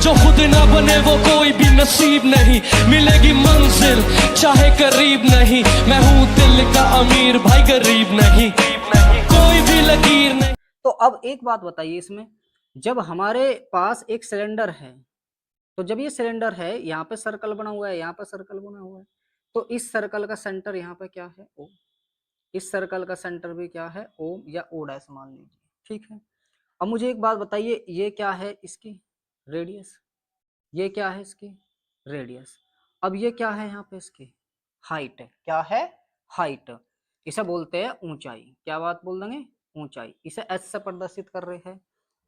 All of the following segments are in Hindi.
जो खुद ना बने वो कोई भी नसीब नहीं, मिलेगी मंजिल चाहे करीब नहीं। मैं हूँ दिल का अमीर भाई गरीब नहीं, कोई भी लकीर नहीं। तो अब एक बात बताइए इसमें, जब हमारे पास एक सिलेंडर है, तो जब ये सिलेंडर है यहाँ पे सर्कल बना हुआ है, यहाँ पे सर्कल बना हुआ है, तो इस सर्कल का सेंटर यहाँ पे क्या है, ओ। इस सर्कल का सेंटर भी क्या है, ओ या ओ डैश मान लीजिए, ठीक है। अब मुझे एक बात बताइए, ये क्या है इसकी रेडियस, ये क्या है इसकी रेडियस, अब ये क्या है यहाँ पे इसकी हाइट, क्या है हाइट, इसे बोलते हैं ऊंचाई। क्या बात बोल देंगे, ऊंचाई। इसे एच से प्रदर्शित कर रहे हैं,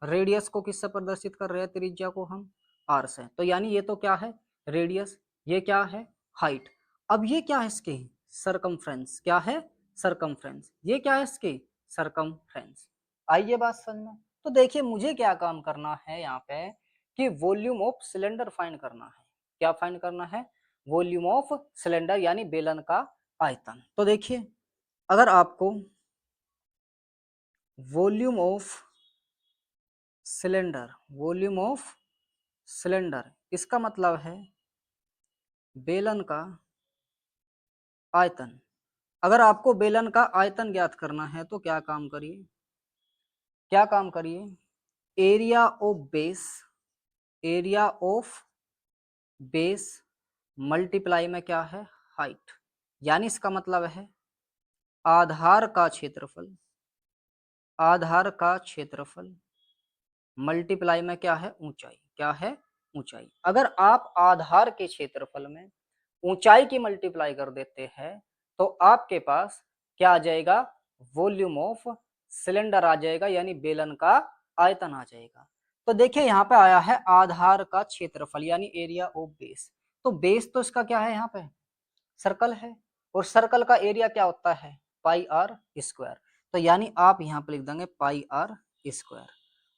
रेडियस को किससे प्रदर्शित कर रहे हैं, त्रिज्या को हम आर से। तो यानी ये तो क्या है रेडियस, ये क्या है हाइट। अब ये क्या है इसकी सरकमफ्रेंस, क्या है सरकमफ्रेंस, ये क्या है इसकी सरकमफ्रेंस। आइए बात समझ में। तो देखिए मुझे क्या काम करना है यहाँ पे कि वॉल्यूम ऑफ सिलेंडर फाइंड करना है। क्या फाइंड करना है, वॉल्यूम ऑफ सिलेंडर यानी बेलन का आयतन। तो देखिए अगर आपको volume of cylinder, volume of cylinder इसका मतलब है बेलन का आयतन। अगर आपको बेलन का आयतन ज्ञात करना है तो क्या काम करिए, क्या काम करिए, area of base, area of base multiply में क्या है हाइट, यानी इसका मतलब है आधार का क्षेत्रफल, आधार का क्षेत्रफल मल्टीप्लाई में क्या है ऊंचाई, क्या है ऊंचाई। अगर आप आधार के क्षेत्रफल में ऊंचाई की मल्टीप्लाई कर देते हैं तो आपके पास क्या आ जाएगा, वॉल्यूम ऑफ सिलेंडर आ जाएगा, यानी बेलन का आयतन आ जाएगा। तो देखिए यहाँ पे आया है आधार का क्षेत्रफल यानी एरिया ऑफ बेस। तो बेस तो इसका क्या है यहाँ पे सर्कल है, और सर्कल का एरिया क्या होता है पाई आर स्क्वायर। तो यानी आप यहाँ पे लिख देंगे पाई आर स्क्वायर।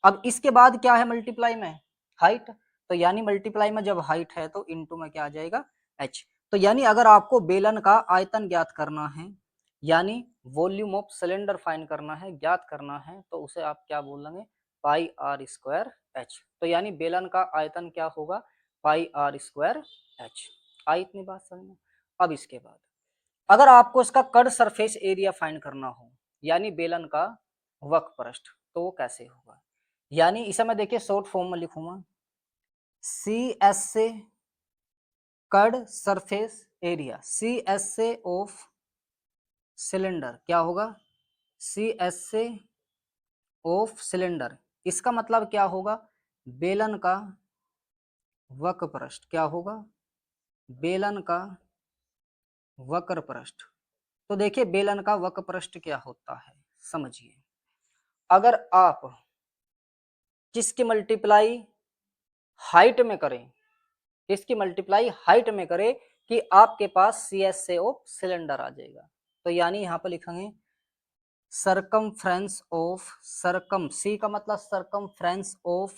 अब इसके बाद क्या है मल्टीप्लाई में हाइट, तो यानी मल्टीप्लाई में जब हाइट है तो इनटू में क्या आ जाएगा एच। तो यानी अगर आपको बेलन का आयतन ज्ञात करना है यानी वॉल्यूम ऑफ सिलेंडर फाइंड करना है, ज्ञात करना है, तो उसे आप क्या बोल देंगे पाई आर स्क्वायर एच। तो यानी बेलन का आयतन क्या होगा पाई आर स्क्वायर एच। आई इतनी बात समझ में। अब इसके बाद अगर आपको इसका कट सरफेस एरिया फाइंड करना हो यानी बेलन का वक्रपृष्ठ, तो वो कैसे होगा, यानी इसे मैं देखिए शॉर्ट फॉर्म में लिखूंगा सी एस से curved surface area, C S से ऑफ सिलेंडर क्या होगा सी एस से ऑफ सिलेंडर। इसका मतलब क्या होगा बेलन का वक्रपृष्ठ, क्या होगा बेलन का वक्रपृष्ठ। तो देखिए बेलन का वक्रपृष्ठ क्या होता है समझिए, अगर आप किसकी मल्टीप्लाई हाइट में करें, किसकी मल्टीप्लाई हाइट में करें कि आपके पास सी एस से ऑफ सिलेंडर आ जाएगा। तो यानी यहाँ पर लिखेंगे सरकमफ्रेंस ऑफ, सरकम सी का मतलब circumference of,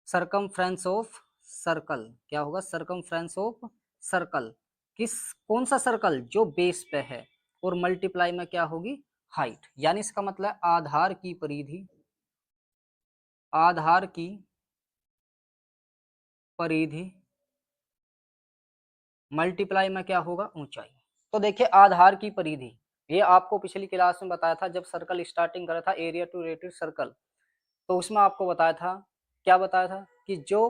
circumference of circle क्या होगा सरकमफ्रेंस ऑफ सर्कल, किस कौन सा सर्कल जो बेस पे है, और मल्टीप्लाई में क्या होगी हाइट, यानी इसका मतलब आधार की परिधि, आधार की परिधि मल्टीप्लाई में क्या होगा ऊंचाई। तो देखिए आधार की परिधि ये आपको पिछली क्लास में बताया था जब सर्कल स्टार्टिंग करा था एरिया टू रेडियस सर्कल, तो उसमें आपको बताया था क्या बताया था कि जो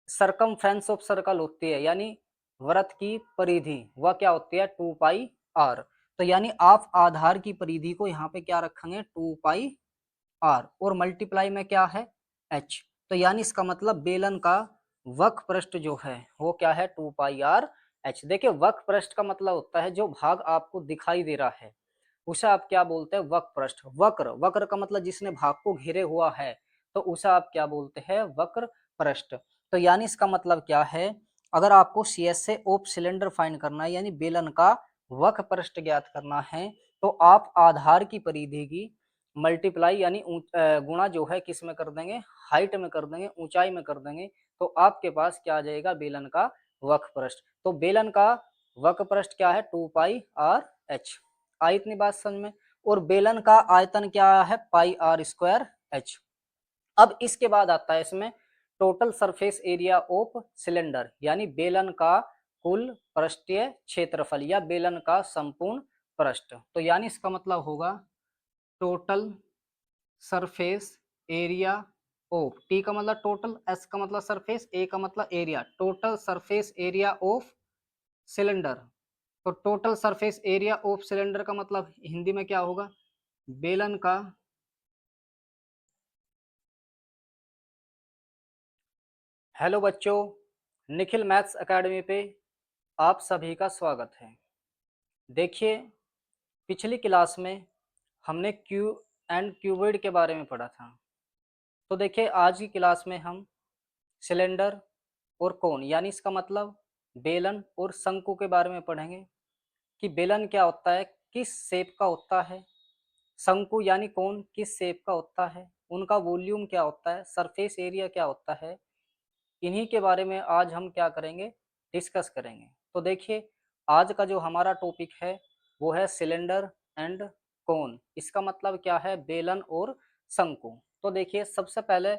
सरकमफ्रेंस ऑफ सर्कल होती है यानी वृत्त की परिधि वह क्या होती है 2 पाई आर। तो यानी आप आधार की परिधि को यहाँ पे क्या रखेंगे 2 पाई आर, और मल्टीप्लाई में क्या है एच। तो यानी इसका मतलब बेलन का वक्रपृष्ठ जो है वो क्या है 2 पाई आर एच। देखिए वक्रपृष्ठ का मतलब होता है जो भाग आपको दिखाई दे रहा है उसे आप क्या बोलते हैं वक्रपृष्ठ। वक्र, वक्र का मतलब जिसने भाग को घेरे हुआ है तो उसे आप क्या बोलते हैं वक्रपृष्ठ। तो यानी इसका मतलब क्या है अगर आपको सी एस से ऑफ सिलेंडर फाइंड करना है यानी बेलन का वक्रपृष्ठ ज्ञात करना है तो आप आधार की परिधि की मल्टीप्लाई यानी गुणा जो है किस में कर देंगे हाइट में कर देंगे, ऊंचाई में कर देंगे, तो आपके पास क्या आ जाएगा बेलन का वक्रपृष्ठ। तो बेलन का वक्रपृष्ठ क्या है 2 पाई आर एच। आई इतनी बात समझ में। और बेलन का आयतन क्या है पाई आर स्क्वायर एच। अब इसके बाद आता है इसमें total surface area of cylinder, यानी बेलन का कुल पृष्ठीय क्षेत्रफल या बेलन का संपूर्ण पृष्ठ। तो यानी इसका मतलब होगा total surface area of, T का मतलब टोटल, एस का मतलब सरफेस, ए का मतलब area, total surface area of cylinder. तो total surface area of cylinder का मतलब हिंदी में क्या होगा, बेलन का हेलो बच्चों, निखिल मैथ्स एकेडमी पे आप सभी का स्वागत है। देखिए, पिछली क्लास में हमने क्यू एंड क्यूबॉइड के बारे में पढ़ा था। तो देखिए, आज की क्लास में हम सिलेंडर और कोन, यानी इसका मतलब बेलन और शंकु के बारे में पढ़ेंगे कि बेलन क्या होता है, किस शेप का होता है, शंकु यानी कोन किस शेप का होता है, उनका वॉल्यूम क्या होता है, सरफेस एरिया क्या होता है। इन्हीं के बारे में आज हम क्या करेंगे, डिस्कस करेंगे। तो देखिए, आज का जो हमारा टॉपिक है वो है सिलेंडर एंड कोन। इसका मतलब क्या है, बेलन और शंकु। तो देखिए, सबसे पहले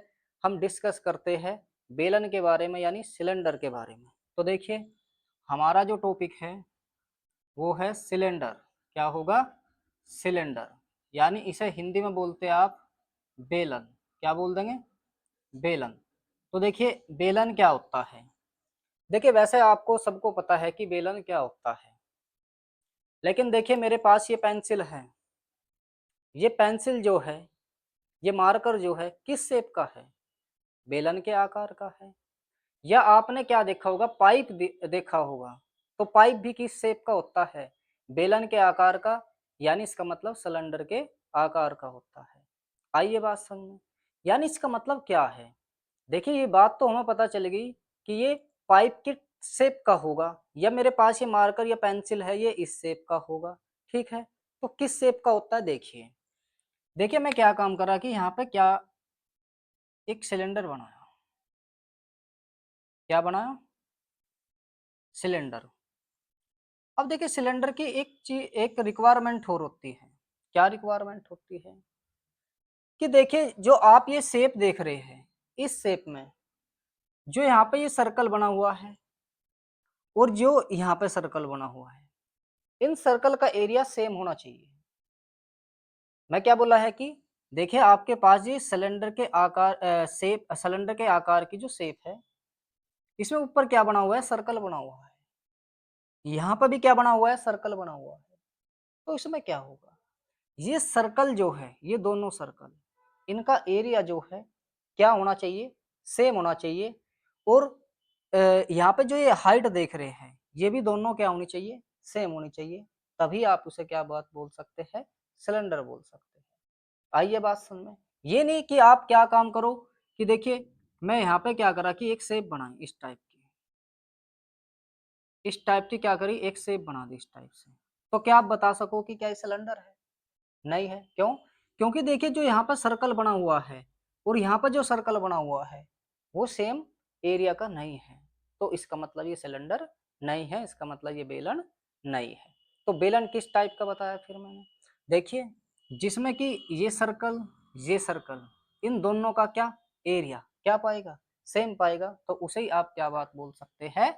हम डिस्कस करते हैं बेलन के बारे में यानी सिलेंडर के बारे में। तो देखिए, हमारा जो टॉपिक है वो है सिलेंडर। क्या होगा, सिलेंडर, यानी इसे हिंदी में बोलते हैं आप बेलन। क्या बोल देंगे, बेलन। तो देखिए, बेलन क्या होता है। देखिए, वैसे आपको सबको पता है कि बेलन क्या होता है, लेकिन देखिए मेरे पास ये पेंसिल है। ये पेंसिल जो है, ये मार्कर जो है, किस शेप का है, बेलन के आकार का है। या आपने क्या देखा होगा, पाइप देखा होगा। तो पाइप भी किस शेप का होता है, बेलन के आकार का, यानी इसका मतलब सिलेंडर के आकार का होता है। आइए बात समझें, यानी इसका मतलब क्या है। देखिए, ये बात तो हमें पता चल गई कि ये पाइप के शेप का होगा, या मेरे पास ये मार्कर या पेंसिल है, ये इस शेप का होगा। ठीक है, तो किस शेप का होता है, देखिए। देखिए, मैं क्या काम कर रहा कि यहाँ पे क्या एक सिलेंडर बनाया। क्या बनाया, सिलेंडर। अब देखिए, सिलेंडर की एक चीज, एक रिक्वायरमेंट और होती है। क्या रिक्वायरमेंट होती है कि देखिए, जो आप ये शेप देख रहे हैं, इस शेप में जो यहाँ पे ये सर्कल बना हुआ है और जो यहाँ पे सर्कल बना हुआ है, इन सर्कल का एरिया सेम होना चाहिए। मैं क्या बोला है कि देखिए, आपके पास ये सिलेंडर के आकार शेप, सिलेंडर के आकार की जो शेप है, इसमें ऊपर क्या बना हुआ है, सर्कल बना हुआ है। यहाँ पर भी क्या बना हुआ है, सर्कल बना हुआ है। तो इसमें क्या होगा, ये सर्कल जो है, ये दोनों सर्कल, इनका एरिया जो है क्या होना चाहिए, सेम होना चाहिए। और यहाँ पे जो ये हाइट देख रहे हैं, ये भी दोनों क्या होनी चाहिए, सेम होनी चाहिए। तभी आप उसे क्या बात बोल सकते हैं, सिलेंडर बोल सकते हैं। आइए बात सुन में, ये नहीं कि आप क्या काम करो कि देखिए, मैं यहाँ पे क्या करा कि एक शेप बनाई इस टाइप की, इस टाइप की क्या करी, एक शेप बना दी इस टाइप से। तो क्या आप बता सको कि क्या ये सिलेंडर है, नहीं है। क्यों, क्योंकि देखिए, जो यहाँ पर सर्कल बना हुआ है और यहाँ पर जो सर्कल बना हुआ है वो सेम एरिया का नहीं है। तो इसका मतलब ये सिलेंडर नहीं है, इसका मतलब ये बेलन नहीं है। तो बेलन किस टाइप का बताया फिर मैंने, देखिए, जिसमें कि ये सर्कल, इन दोनों का क्या एरिया क्या पाएगा, सेम पाएगा। तो उसे ही आप क्या बात बोल सकते हैं,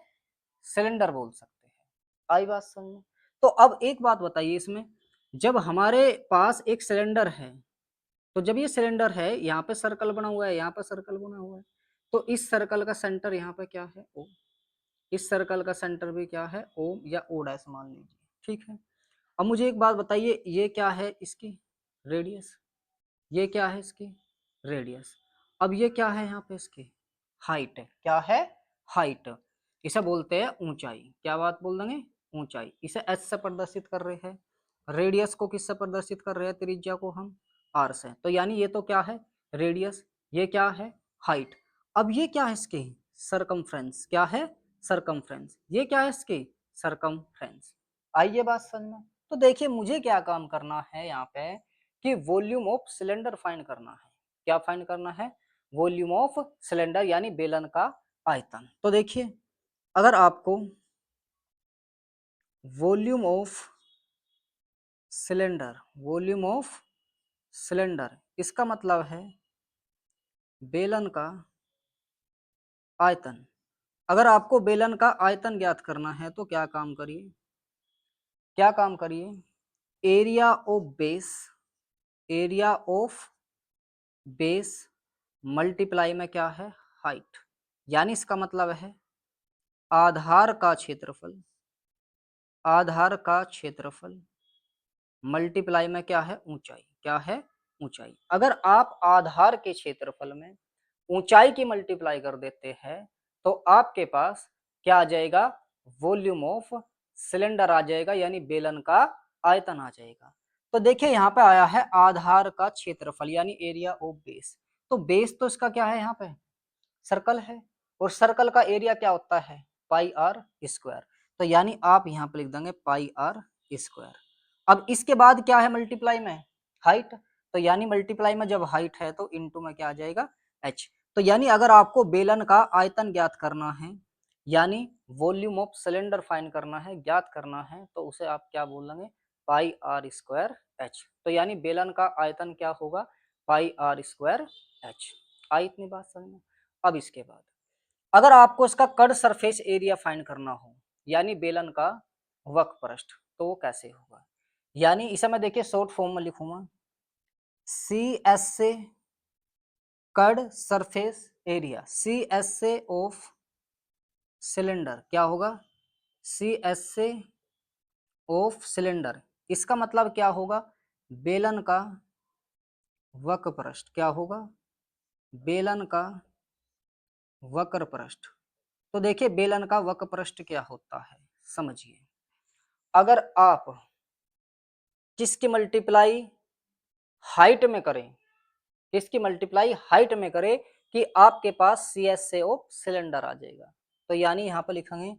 सिलेंडर बोल सकते हैं। आई बात समझ में। तो अब एक बात बताइए, इसमें जब हमारे पास एक सिलेंडर है, तो जब ये सिलेंडर है, यहाँ पे सर्कल बना हुआ है, यहाँ पे सर्कल बना हुआ है, तो इस सर्कल का सेंटर यहाँ पे क्या है, ओ। इस सर्कल का सेंटर भी क्या है, ओ या ओ डैश मान लीजिए। ठीक है, अब मुझे एक बात बताइए, ये क्या है, इसकी रेडियस, ये क्या है, इसकी रेडियस। अब ये क्या है, यहाँ पे इसकी हाइट है। क्या है, हाइट। इसे बोलते हैं ऊंचाई। क्या बात बोल देंगे, ऊंचाई। इसे एच से प्रदर्शित कर रहे हैं, रेडियस को किससे प्रदर्शित कर रहे हैं, त्रिज्या को हम आर से। तो यानी ये तो क्या है, रेडियस, ये क्या है, हाइट। अब ये क्या है, इसकी सरकमफ्रेंस। क्या है, सरकमफ्रेंस। ये क्या है, इसकी सरकमफ्रेंस। आइए बात समझना। तो देखिए, मुझे क्या काम करना है यहाँ पे कि वॉल्यूम ऑफ सिलेंडर फाइंड करना है। क्या फाइंड करना है, वॉल्यूम ऑफ सिलेंडर यानी बेलन का आयतन। तो देखिए, अगर आपको volume of cylinder, volume of cylinder, इसका मतलब है बेलन का आयतन। अगर आपको बेलन का आयतन ज्ञात करना है तो क्या काम करिए, क्या काम करिए, area of base, area of base multiply में क्या है, हाइट। यानी इसका मतलब है आधार का क्षेत्रफल, आधार का क्षेत्रफल मल्टीप्लाई में क्या है, ऊंचाई। क्या है, ऊंचाई। अगर आप आधार के क्षेत्रफल में ऊंचाई की मल्टीप्लाई कर देते हैं तो आपके पास क्या आ जाएगा, वॉल्यूम ऑफ सिलेंडर आ जाएगा, यानी बेलन का आयतन आ जाएगा। तो देखिए यहाँ पे आया है आधार का क्षेत्रफल यानी एरिया ऑफ बेस। तो बेस तो इसका क्या है, यहाँ पे सर्कल है, और सर्कल का एरिया क्या होता है, पाई आर स्क्वायर। तो यानी आप यहाँ पे लिख देंगे पाई आर स्क्वायर। अब इसके बाद क्या है मल्टीप्लाई में, हाइट। तो यानी मल्टीप्लाई में जब हाइट है तो इनटू में क्या आ जाएगा, एच। तो यानी अगर आपको बेलन का आयतन ज्ञात करना है, यानी वॉल्यूम ऑफ सिलेंडर फाइंड करना है, ज्ञात करना है, तो उसे आप क्या बोलेंगे, पाई आर स्क्वायर एच। तो यानी बेलन का आयतन क्या होगा, पाई आर स्क्वायर एच। आई इतनी बात समझ में। अब इसके बाद अगर आपको इसका कट सरफेस एरिया फाइंड करना हो, यानी बेलन का वक्र पृष्ठ, तो वो कैसे होगा, यानी इसे मैं देखिए शॉर्ट फॉर्म में लिखूंगा, सी एस से curved surface area, C S से ऑफ सिलेंडर क्या होगा, सी एस से ऑफ सिलेंडर। इसका मतलब क्या होगा, बेलन का वक्र पृष्ठ क्या होगा, बेलन का वक्र पृष्ठ। तो देखिए बेलन का वक्र पृष्ठ क्या होता है, समझिए। अगर आप किसकी मल्टीप्लाई हाइट में करें, किसकी मल्टीप्लाई हाइट में करें, कि आपके पास सी एस से ऑफ सिलेंडर आ जाएगा। तो यानी यहां पर लिखेंगे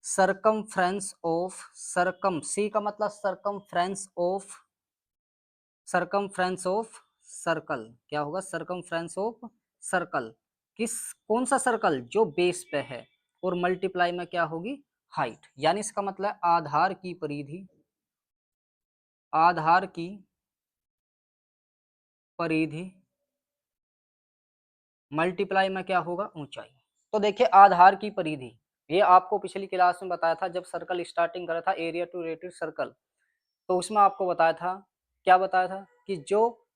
सरकमफ्रेंस ऑफ, सरकम सी का मतलब circumference of, circumference of circle क्या होगा, सरकमफ्रेंस ऑफ सर्कल। किस, कौन सा सर्कल, जो बेस पे है, और मल्टीप्लाई में क्या होगी, हाइट। यानी इसका मतलब आधार की परिधि, आधार की परिधि मल्टीप्लाई में क्या होगा, ऊंचाई। तो देखिए आधार की परिधि, ये आपको पिछली क्लास में बताया था जब सर्कल स्टार्टिंग करा था, एरिया टू रेटेड सर्कल। तो उसमें आपको बताया था, क्या बताया था, कि जो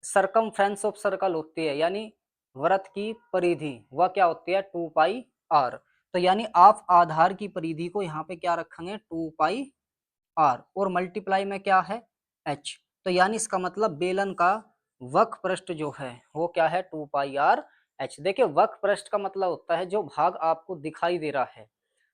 सरकमफ्रेंस ऑफ सर्कल होती है, यानी वृत्त की परिधि, वह क्या होती है, 2 पाई आर। तो यानी आप आधार की परिधि को यहाँ पे क्या रखेंगे, 2 पाई आर, और मल्टीप्लाई में क्या है, एच। तो यानी इसका मतलब बेलन का वक्र पृष्ठ जो है वो क्या है, 2 पाई आर एच। देखिए वक्र पृष्ठ का मतलब होता है जो भाग आपको दिखाई दे रहा है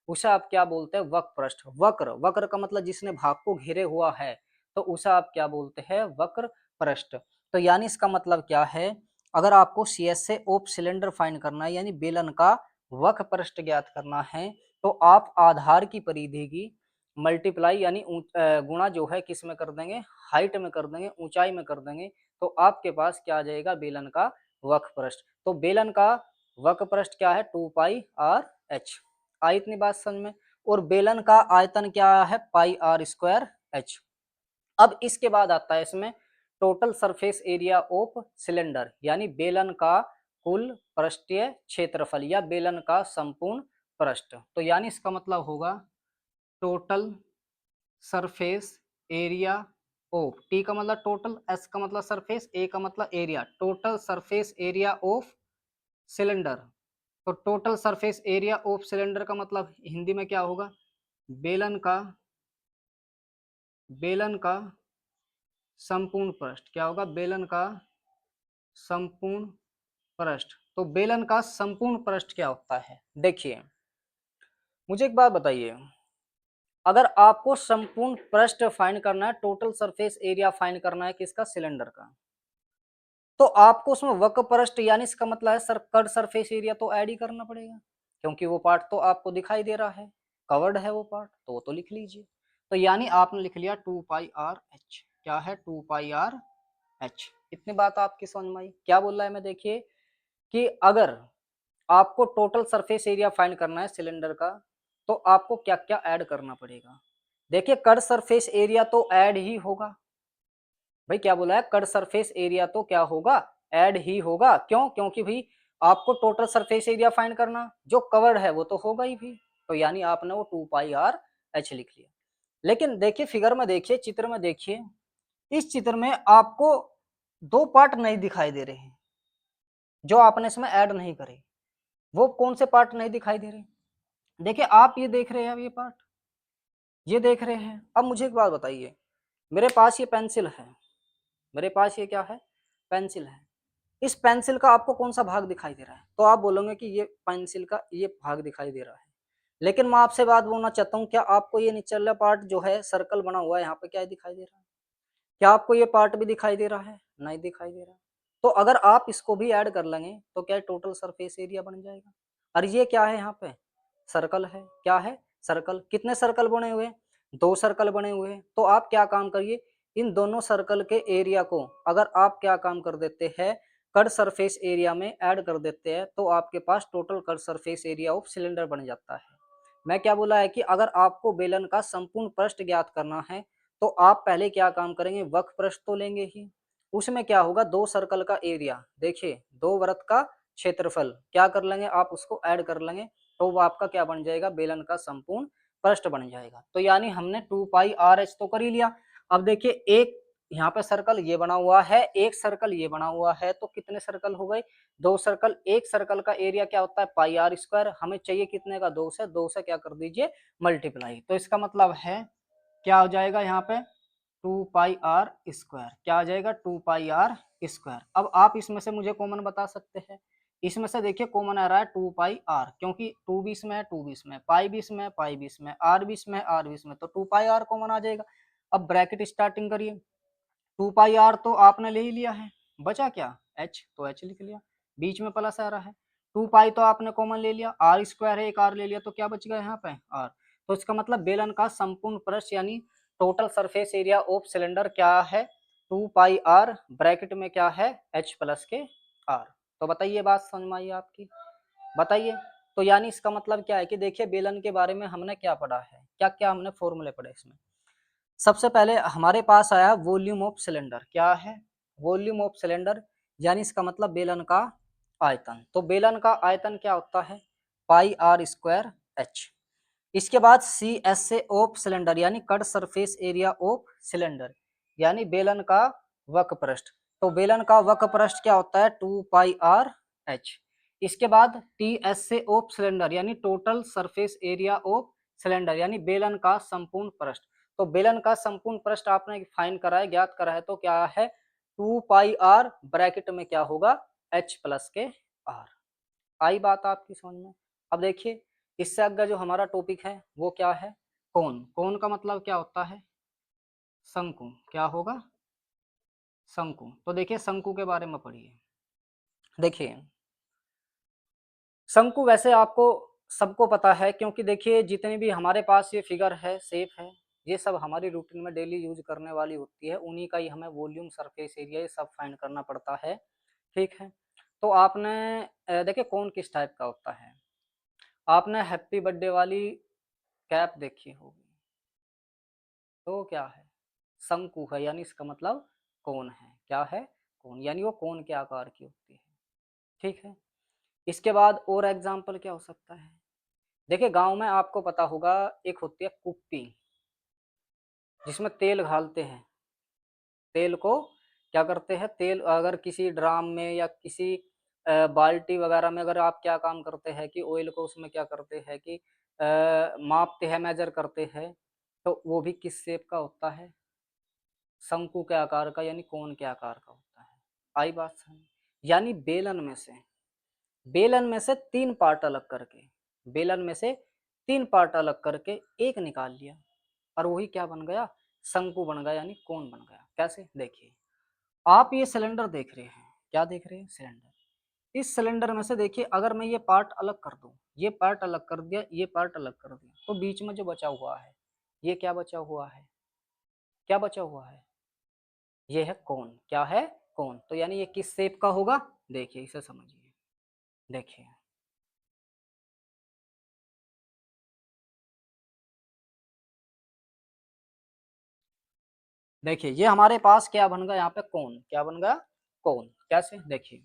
उसे आप क्या बोलते हैं, वक्र पृष्ठ। वक्र, वक्र का मतलब जिसने भाग को घेरे हुआ है, तो उसे आप क्या बोलते हैं, वक्र पृष्ठ। तो यानी इसका मतलब क्या है, अगर आपको सी एस से ऑफ सिलेंडर फाइंड करना है, यानी बेलन का वक्र पृष्ठ ज्ञात करना है, तो आप आधार की परिधि की मल्टीप्लाई यानी गुणा जो है किस में कर देंगे, हाइट में कर देंगे, ऊंचाई में कर देंगे, तो आपके पास क्या आ जाएगा, बेलन का वक्र पृष्ठ। तो बेलन का वक्र पृष्ठ क्या है, 2 पाई आर एच। आई इतनी बात समझ में। और बेलन का आयतन क्या है, पाई आर स्क्वायर एच। अब इसके बाद आता है इसमें total surface area of cylinder, यानी बेलन का कुल पृष्ठीय क्षेत्रफल या बेलन का संपूर्ण पृष्ठ। तो यानी इसका मतलब होगा total surface area of, T का मतलब टोटल, एस का मतलब सरफेस, ए का मतलब area, total surface area of cylinder. तो total surface area of cylinder का मतलब हिंदी में क्या होगा, बेलन का, बेलन का संपूर्ण पृष्ठ क्या होगा, बेलन का संपूर्ण पृष्ठ। तो बेलन का संपूर्ण पृष्ठ क्या होता है, देखिए मुझे एक बात बताइए, अगर आपको संपूर्ण पृष्ठ फाइंड करना है, टोटल सरफेस एरिया फाइंड करना है किसका, सिलेंडर का, तो आपको उसमें वक्र पृष्ठ यानी इसका मतलब है कट सरफेस एरिया तो ऐड ही करना पड़ेगा, क्योंकि वो पार्ट तो आपको दिखाई दे रहा है, कवर्ड है वो पार्ट, तो वो तो लिख लीजिए। तो यानी आपने लिख लिया 2 पाई आर एच, क्या है, 2 पाई आर एच। इतनी बात आपकी समझ में आई। क्या बोल रहा है मैं, देखिए कि अगर आपको टोटल सरफेस एरिया फाइंड करना है सिलेंडर का, तो आपको क्या क्या ऐड करना पड़ेगा। देखिए कट सरफेस एरिया तो ऐड ही होगा, भाई क्या बोला है, कट सरफेस एरिया तो क्या होगा, ऐड ही होगा। क्यों, क्योंकि भाई आपको टोटल सरफेस एरिया फाइंड करना, जो कवर्ड है वो तो होगा ही भी, तो यानी आपने वो 2 पाई आर एच लिख लिया। लेकिन देखिए फिगर में देखिए, चित्र में देखिए, इस चित्र में आपको 2 पार्ट नहीं दिखाई दे रहे हैं, जो आपने इसमें ऐड नहीं करे। वो कौन से पार्ट नहीं दिखाई दे रहे? देखिए आप ये देख रहे हैं, अब ये पार्ट ये देख रहे हैं। अब मुझे एक बात बताइए, मेरे पास ये पेंसिल है, मेरे पास ये क्या है? पेंसिल है। इस पेंसिल का आपको कौन सा भाग दिखाई दे रहा है? तो आप बोलोगे कि ये पेंसिल का ये भाग दिखाई दे रहा है। लेकिन मैं आपसे बात बोलना चाहता हूँ, क्या आपको ये निचला पार्ट जो है सर्कल बना हुआ है यहाँ पे क्या दिखाई दे रहा है? क्या आपको ये पार्ट भी दिखाई दे रहा है? नहीं दिखाई दे रहा। तो अगर आप इसको भी ऐड कर लेंगे तो क्या टोटल सरफेस एरिया बन जाएगा। और ये क्या है यहाँ पे? सर्कल है। क्या है? सर्कल। कितने सर्कल बने हुए? 2 सर्कल बने हुए हैं। तो आप क्या काम करिए, इन दोनों सर्कल के एरिया को अगर आप क्या काम कर देते हैं, कट सरफेस एरिया में ऐड कर देते हैं, तो आपके पास total curved surface area of cylinder बन जाता है। मैं क्या बोला है कि अगर आपको बेलन का संपूर्ण पृष्ठ ज्ञात करना है तो आप पहले क्या काम करेंगे, वक्र पृष्ठ तो लेंगे ही। उसमें क्या होगा, 2 सर्कल का एरिया, देखिए 2 वृत्त का क्षेत्रफल क्या कर लेंगे आप, उसको ऐड कर लेंगे, तो वो आपका क्या बन जाएगा, बेलन का संपूर्ण पृष्ठ बन जाएगा। तो यानी हमने 2 पाई आर एच तो कर ही लिया। अब देखिए एक यहाँ पे सर्कल ये बना हुआ है, एक सर्कल ये बना हुआ है, तो कितने सर्कल हो गए, 2 सर्कल। एक सर्कल का एरिया क्या होता है, पाई आर स्क्वायर। हमें चाहिए कितने का, 2 से। 2 से क्या कर दीजिए, मल्टीप्लाई। तो इसका मतलब है क्या हो जाएगा यहाँ पे, 2 पाई आर स्क्वायर। क्या आ जाएगा, 2 पाई आर स्क्वायर। अब आप इसमें से मुझे कॉमन बता सकते हैं। इसमें से देखिए कॉमन आ रहा है 2 पाई आर, क्योंकि 2 भी इसमें है, 2 भी इसमें, पाई भी इसमें, पाई भी इसमें, आर भी इसमें, आर भी इसमें, तो 2 पाई आर कॉमन आ जाएगा। अब ब्रैकेट स्टार्टिंग करिए, 2 पाई आर तो आपने ले ही लिया है, बचा क्या, एच, तो एच लिख लिया, बीच में प्लस आ रहा है। 2 पाई तो आपने कॉमन ले लिया, आर स्क्वायर है, एक आर ले लिया, तो क्या बच गया यहाँ पे, आर। तो इसका मतलब बेलन का संपूर्ण पृष्ठ यानी total surface area of cylinder क्या है, 2 पाई आर, ब्रैकेट में क्या है, एच प्लस के आर। तो बताइए, बात समझ में आई आपकी, बताइए। तो यानी इसका मतलब क्या है कि देखिए बेलन के बारे में हमने क्या पढ़ा है, क्या क्या हमने फॉर्मूले पढ़े इसमें। सबसे पहले हमारे पास आया वॉल्यूम ऑफ सिलेंडर। क्या है, वॉल्यूम ऑफ सिलेंडर, यानी इसका मतलब बेलन का आयतन। तो बेलन का आयतन क्या होता है, पाई आर स्क्वायर एच। इसके बाद C S A of cylinder, यानी curved surface area of cylinder, यानी बेलन का वक्र पृष्ठ। तो बेलन का वक्र पृष्ठ क्या होता है, 2 पाई आर एच। इसके बाद T S A of cylinder, यानी total surface area of cylinder, यानी बेलन का संपूर्ण पृष्ठ। तो बेलन का संपूर्ण पृष्ठ आपने फाइंड करा है, ज्ञात करा है, तो क्या है, 2 पाई आर, ब्रैकेट में क्या होगा, एच प्लस के आर। आई बात आपकी समझ में। अब देखिए इससे आगे जो हमारा टॉपिक है वो क्या है, कोण। कोण का मतलब क्या होता है, शंकु। क्या होगा, शंकु। तो देखिए शंकु के बारे में पढ़िए। देखिए शंकु वैसे आपको सबको पता है, क्योंकि देखिए जितने भी हमारे पास ये फिगर है, शेप है, ये सब हमारी रूटीन में डेली यूज करने वाली होती है, उन्हीं का ही हमें वॉल्यूम, सरफेस एरिया ये सब फाइंड करना पड़ता है। ठीक है, तो आपने देखिए कौन किस टाइप का होता है, आपने हैप्पी बर्थडे वाली कैप देखी होगी, तो क्या है, शंकु है, यानी इसका मतलब कोण है। क्या है, कोण, यानी वो कोण के आकार की होती है। ठीक है, इसके बाद और एग्जाम्पल क्या हो सकता है, देखिए गांव में आपको पता होगा एक होती है कुप्पी, जिसमें तेल घालते हैं। तेल को क्या करते हैं, तेल अगर किसी ड्राम में या किसी बाल्टी वगैरह में अगर आप क्या काम करते हैं कि ऑयल को उसमें क्या करते हैं कि मापते हैं, मेजर करते हैं, तो वो भी किस शेप का होता है, शंकु के आकार का, यानी कोण के आकार का होता है। आई बात समझ। यानी बेलन में से 3 पार्ट अलग करके, बेलन में से 3 पार्ट अलग करके एक निकाल लिया, और वही क्या बन गया, शंकु बन गया, यानी कोण बन गया। कैसे, देखिए आप ये सिलेंडर देख रहे हैं, क्या देख रहे हैं, सिलेंडर। इस सिलेंडर में से देखिए अगर मैं ये पार्ट अलग कर दूं, ये पार्ट अलग कर दिया, ये पार्ट अलग कर दिया, तो बीच में जो बचा हुआ है, ये क्या बचा हुआ है, क्या बचा हुआ है, ये है कोण। क्या है, कोण। तो यानी ये किस शेप का होगा, देखिए इसे समझिए, देखिए देखिए ये हमारे पास क्या बन गया, यहाँ पे कोण क्या बन गया, कोण। कैसे, देखिए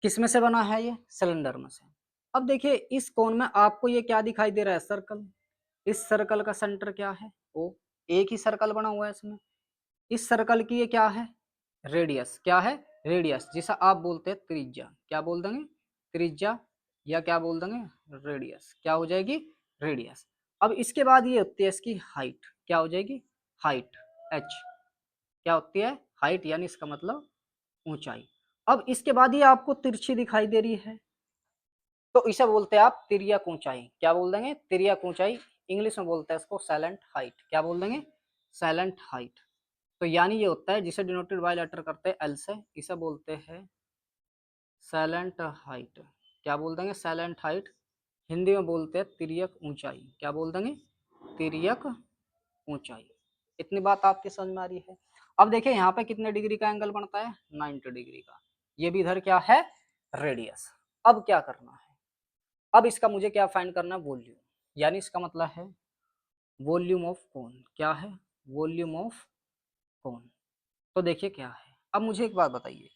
किस में से बना है? ये सिलेंडर में से। अब देखिए इस कोण में आपको ये क्या दिखाई दे रहा है? सर्कल। इस सर्कल का सेंटर क्या है? ओ। एक ही सर्कल बना हुआ है इसमें। इस सर्कल की ये क्या है? रेडियस। क्या है? रेडियस, जिसे आप बोलते हैं त्रिज्या। क्या बोल देंगे? त्रिज्या, या क्या बोल देंगे? रेडियस। क्या हो जाएगी? रेडियस। अब इसके बाद ये होती है इसकी हाइट। क्या हो जाएगी? Height, H. क्या होती है? हाइट, यानी इसका मतलब ऊंचाई। अब इसके बाद ये आपको तिरछी दिखाई दे रही है, तो इसे बोलते हैं आप तिर्यक ऊंचाई। क्या बोल देंगे? तिर्यक ऊंचाई। इंग्लिश में बोलते हैं इसको साइलेंट हाइट। क्या बोल देंगे? Silent height. तो यानी ये होता है जिसे डिनोटेड बाय लेटर करते हैं एल से, इसे बोलते हैं साइलेंट हाइट। क्या बोल देंगे? Silent height. हिंदी में बोलते हैं तिर्यक ऊंचाई। क्या बोल देंगे? तिर्यक ऊंचाई। इतनी बात आपकी समझ में आ रही है? अब देखिए यहाँ पे कितने डिग्री का एंगल बनता है? 90 डिग्री का। ये भी इधर क्या है? रेडियस। अब क्या करना है? अब इसका मुझे क्या फाइंड करना है? वॉल्यूम, यानी इसका मतलब है वॉल्यूम ऑफ कोन। क्या है? Volume of cone. तो देखिए क्या है। अब मुझे एक बात बताइए,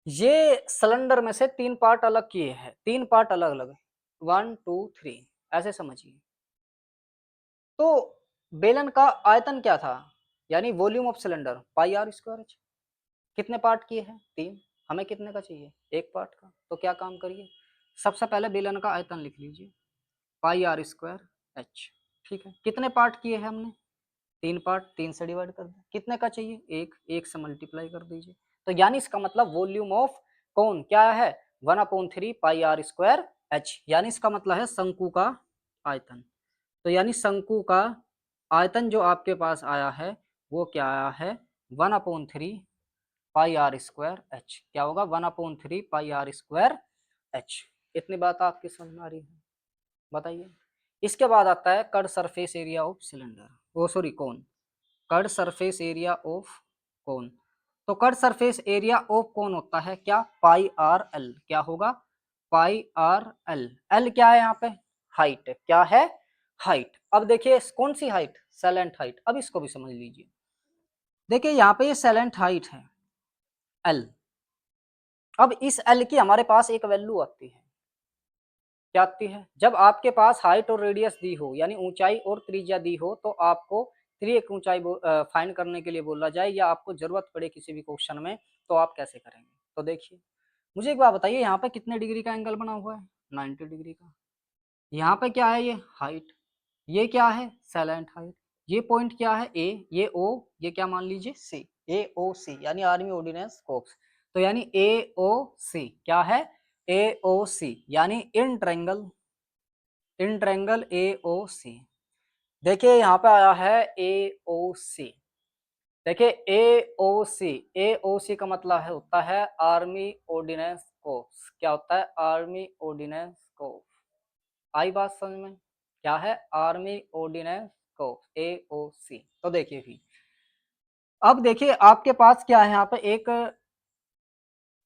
ये सिलेंडर में से 3 पार्ट अलग किए हैं, 3 पार्ट अलग अलग, 1 2 3, ऐसे समझिए। तो बेलन का आयतन क्या था? यानी volume of cylinder pi R square. कितने पार्ट किए हैं? 3। हमें कितने का चाहिए? 1 पार्ट का। तो क्या काम करिए, सबसे पहले बेलन का आयतन लिख लीजिए, पाई आर स्क्वायर एच। ठीक है, कितने पार्ट किए हैं हमने? 3 पार्ट। 3 से डिवाइड कर दें। कितने का चाहिए? 1। 1 से मल्टीप्लाई कर दीजिए। तो यानी इसका मतलब वॉल्यूम ऑफ कौन क्या है? 1/3 पाई आर स्क्वायर एच। यानी इसका मतलब है शंकु का आयतन। तो यानी शंकु का आयतन जो आपके पास आया है वो क्या आया है? 1/3 पाई आर स्क्वायर एच। क्या होगा? 1/3 पाई आर स्क्वायर एच। इतनी बात आपकी समझ में आ रही है? बताइए। इसके बाद आता है curved surface area of cylinder, वो sorry cone. Curved surface area of cone. तो curved surface area of cone होता है क्या? Pi r l. क्या होगा? पाई आर एल। एल क्या है यहाँ पे? हाइट। क्या है? हाइट। अब देखिए कौन सी हाइट? Silent height. अब इसको भी समझ लीजिए। देखिए यहाँ पे ये साइलेंट हाइट है एल। अब इस एल की हमारे पास एक वैल्यू आती है। क्या आती है? जब आपके पास हाइट और रेडियस दी हो, यानी ऊंचाई और त्रिज्या दी हो, तो आपको त्रियक ऊंचाई फाइंड करने के लिए बोला जाए, या आपको जरूरत पड़े किसी भी क्वेश्चन में, तो आप कैसे करेंगे? तो देखिए मुझे एक बात बताइए, यहाँ पे कितने डिग्री का एंगल बना हुआ है? 90 डिग्री का। यहाँ पे क्या है? ये हाइट। ये क्या है? Silent height. ये पॉइंट क्या है? ए। ये ओ। ये क्या मान लीजिए? सी। ए ओ सी, यानी आर्मी ऑर्डिनेंस कोर्प्स। तो यानी ए ओ सी क्या है? ए ओ सी, यानी in triangle, in triangle A ओ सी। देखिए यहाँ पे आया है ए ओ सी। देखिए ए ओ सी, ए ओ सी का मतलब है होता है आर्मी ऑर्डिनेंस कोर्प्स। क्या होता है? Army ordinance corpse. आई बात समझ में? क्या है? आर्मी ऑर्डिनेंस कोर्प्स, ए ओ सी। तो देखिए भी, अब देखिए आपके पास क्या है? यहाँ पे एक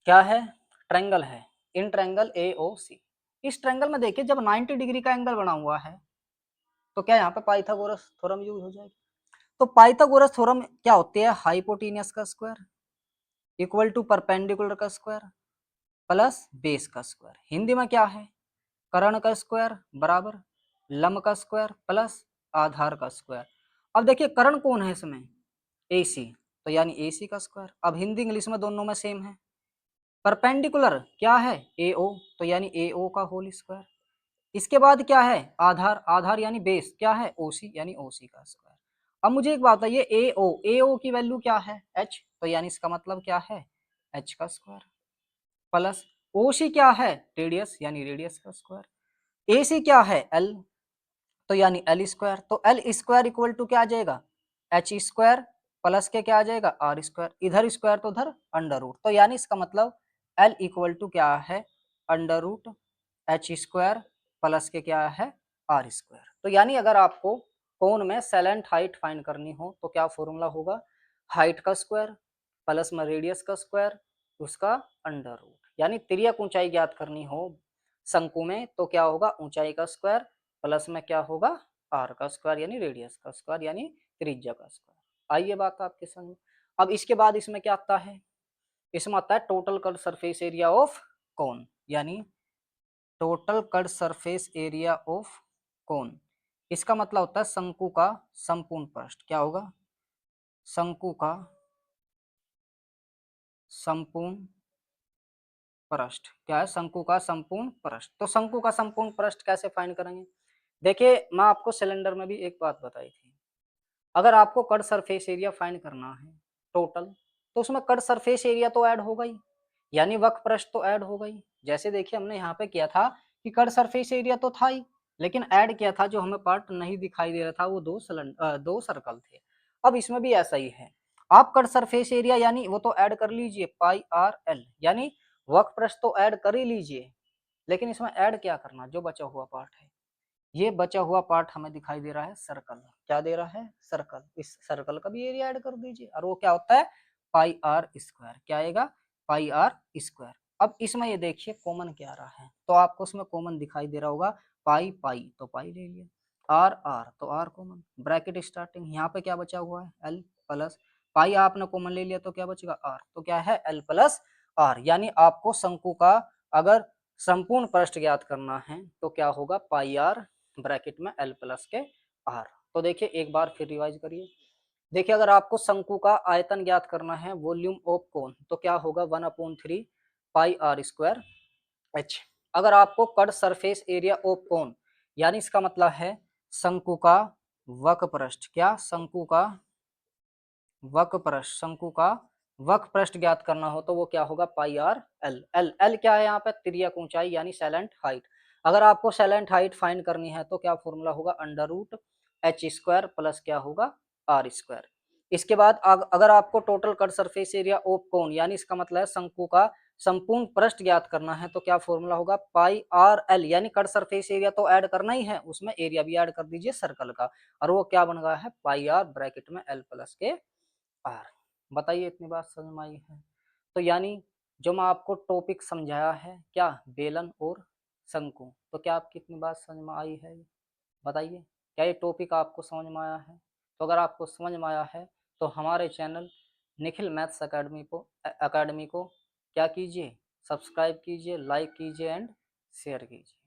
क्या है? ट्रायंगल है, इन ट्रायंगल ए ओ सी। इस ट्रायंगल में देखिए जब 90 डिग्री का एंगल बना हुआ है, तो क्या यहाँ पे पाइथागोरस थ्योरम यूज हो जाएगी? तो पाइथागोरस थ्योरम क्या होती है? हाइपोटेनियस का स्क्वायर इक्वल टू परपेंडिकुलर का स्क्वायर प्लस बेस का स्क्वायर। हिंदी में क्या है? कर्ण का स्क्वायर बराबर लंब का स्क्वायर प्लस आधार का स्क्वायर। अब देखिए कर्ण कौन है इसमें? AC। तो यानी AC का स्क्वायर। अब हिंदी इंग्लिश में दोनों में सेम है। परपेंडिकुलर क्या है? AO। तो यानी AO का होल स्क्वायर। इसके बाद क्या है? आधार। आधार यानी बेस क्या है? OC, यानी OC का स्क्वायर। अब मुझे एक बात बताइए, AO, AO की वैल्यू क्या है? H। तो यानी इसका मतलब क्या है? H का स्क्वायर प्लस OC क्या है? रेडियस, यानी रेडियस का स्क्वायर। AC क्या है? L। तो यानी L स्क्वायर। तो L स्क्वायर इक्वल टू क्या आ जाएगा? H स्क्वायर प्लस के क्या आ जाएगा? R square. इधर स्क्वायर तो उधर अंडर रूट। तो यानी इसका मतलब L इक्वल टू क्या है? Under root H square plus के क्या है? R square. तो यानी अगर आपको कोन में साइलेंट हाइट फाइंड करनी हो तो क्या फॉर्मूला होगा? हाइट का स्क्वायर प्लस में रेडियस का स्क्वायर, उसका अंडर रूट। यानी तिर्यक ऊंचाई ज्ञात करनी हो शंकु में तो क्या होगा? ऊंचाई का स्क्वायर प्लस में क्या होगा? आर का स्क्वायर, यानी रेडियस का स्क्वायर, यानी त्रिज्या का स्क्वायर। आइए बात आपके समझ। अब इसके बाद इसमें क्या आता है? इसमें आता है total curved surface area of cone, यानी total curved surface area of cone, इसका मतलब होता है शंकु का संपूर्ण पृष्ठ। क्या होगा? शंकु का संपूर्ण पृष्ठ। क्या है? शंकु का संपूर्ण पृष्ठ। तो शंकु का संपूर्ण पृष्ठ कैसे फाइंड करेंगे? देखिए, मैं आपको सिलेंडर में भी एक बात बताई थी, अगर आपको कट सरफेस एरिया फाइंड करना है टोटल, तो उसमें कट सरफेस एरिया तो ऐड होगा ही, यानी वक्र पृष्ठ तो ऐड होगा ही। जैसे देखिए हमने यहाँ पे किया था कि कट सरफेस एरिया तो था ही, लेकिन ऐड किया था जो हमें पार्ट नहीं दिखाई दे रहा था, वो दो सर्कल थे। अब इसमें भी ऐसा ही है, आप कट सरफेस एरिया यानी वो तो ऐड कर लीजिए पाई आर एल, यानी वक्र पृष्ठ तो ऐड कर ही लीजिए, लेकिन इसमें ऐड क्या करना, जो बचा हुआ पार्ट है, ये बचा हुआ पार्ट हमें दिखाई दे रहा है सर्कल। क्या दे रहा है? सर्कल। इस सर्कल का भी एरिया ऐड कर दीजिए, और वो क्या होता है? पाई आर स्क्वायर। क्या आएगा? पाई आर स्क्वायर। अब इसमें ये देखिए कॉमन क्या आ रहा है, तो आपको उसमें कॉमन दिखाई दे रहा होगा पाई पाई, तो पाई ले लिया, आर आर तो आर कॉमन, ब्रैकेट स्टार्टिंग, यहाँ पे क्या बचा हुआ है? एल प्लस पाई, आपने कॉमन ले लिया तो क्या बचेगा? आर, तो क्या है? L plus R. यानी आपको शंकु का अगर संपूर्ण पृष्ठ ज्ञात करना है तो क्या होगा? पाई आर ब्रैकेट में एल प्लस के आर। तो देखिए एक बार फिर रिवाइज करिए। देखिए अगर आपको शंकु का आयतन ज्ञात करना है, वॉल्यूम ऑफ कोन, तो क्या होगा? 1/3 पाई आर स्क्वायर एच। अगर आपको cut surface area of cone, यानी इसका मतलब है शंकु का वक्र पृष्ठ, क्या? शंकु का वक्र पृष्ठ, शंकु का वक्र पृष्ठ ज्ञात करना हो तो वो क्या होगा? पाई आर एल। एल एल क्या है यहाँ पे? तिर्यक ऊंचाई यानी सैलेंट हाइट। अगर आपको सैलेंट हाइट फाइंड करनी है तो क्या फॉर्मूला होगा? Under root H square plus क्या होगा? R square. इसके बाद अगर आपको total curved surface area of cone, यानी इसका मतलब है शंकु का संपूर्ण पृष्ठ ज्ञात करना है तो क्या फॉर्मूला होगा? पाई आर एल, यानी कट सरफेस एरिया तो ऐड करना ही है, उसमें एरिया भी ऐड कर दीजिए सर्कल का, और वो क्या बन गया है? पाई आर ब्रैकेट में एल प्लस के आर। बताइए इतनी बात समझ में आई है? तो यानी जो मैं आपको टॉपिक समझाया है, क्या? बेलन और शंकु, तो क्या आपकी इतनी बात समझ में आई है? बताइए, क्या ये टॉपिक आपको समझ में आया है? तो अगर आपको समझ में आया है तो हमारे चैनल निखिल मैथ्स अकेडमी को क्या कीजिए? सब्सक्राइब कीजिए, लाइक कीजिए एंड शेयर कीजिए।